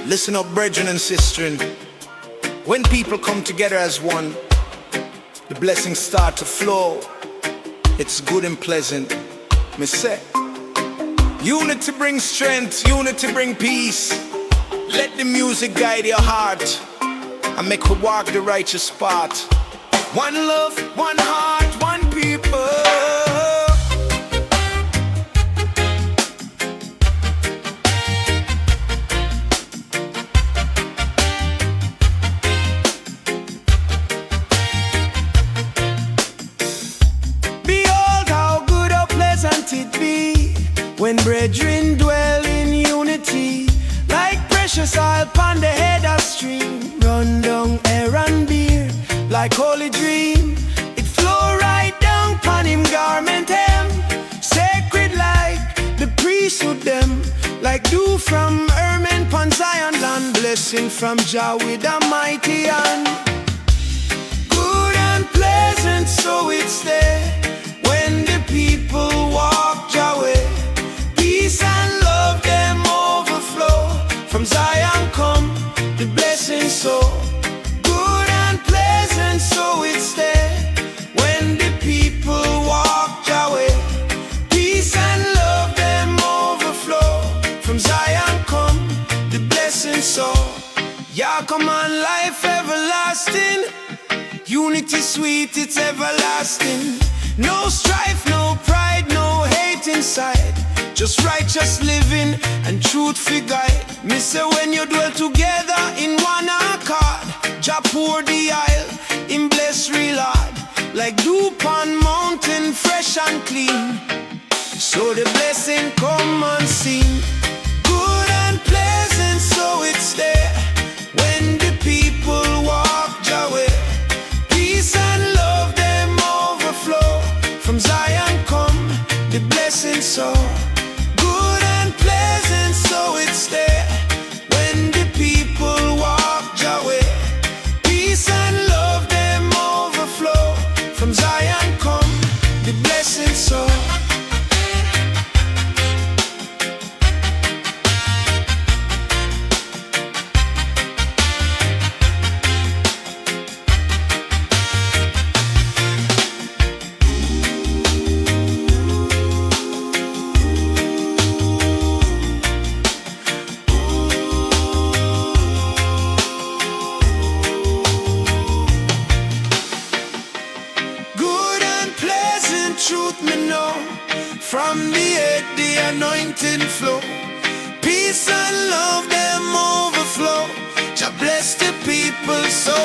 Listen up, brethren and sistren. When people come together as one, the blessings start to flow. It's good and pleasant. Me say, unity brings strength, unity bring peace. Let the music guide your heart and make we walk the righteous path. One love, one heart, one people. It be when brethren dwell in unity, like precious oil upon the head of stream, run down air and beer like holy dream. It flow right down upon him garment hem, sacred like the priesthood them, like dew from Hermon pon Zion land, blessing from Jah with a mighty hand. Good and pleasant, so it's there when the people walk Jah way. Peace and love them overflow. From Zion come the blessing so good and pleasant, so it's there when the people walk Jah way. Peace and love them overflow. From Zion come the blessing so. Yah come on, life everlasting. Unity sweet, it's everlasting. No strife, no pride, no hate inside. Just righteous living and truth for guide. Me say when you dwell together in one accord, Jah pour the isle in bless real hard, like dew upon mountain fresh and clean. So the blessing come unseen. Good and pleasant, so it's there when the people walk Jah way. Peace and love them overflow. From Zion come the blessing so good and pleasant, so it's there when the people walk Jah way. Peace and love them overflow. From Zion come the blessing so. Truth me know, from the head the anointing flow. Peace and love them overflow. Jah bless the people, so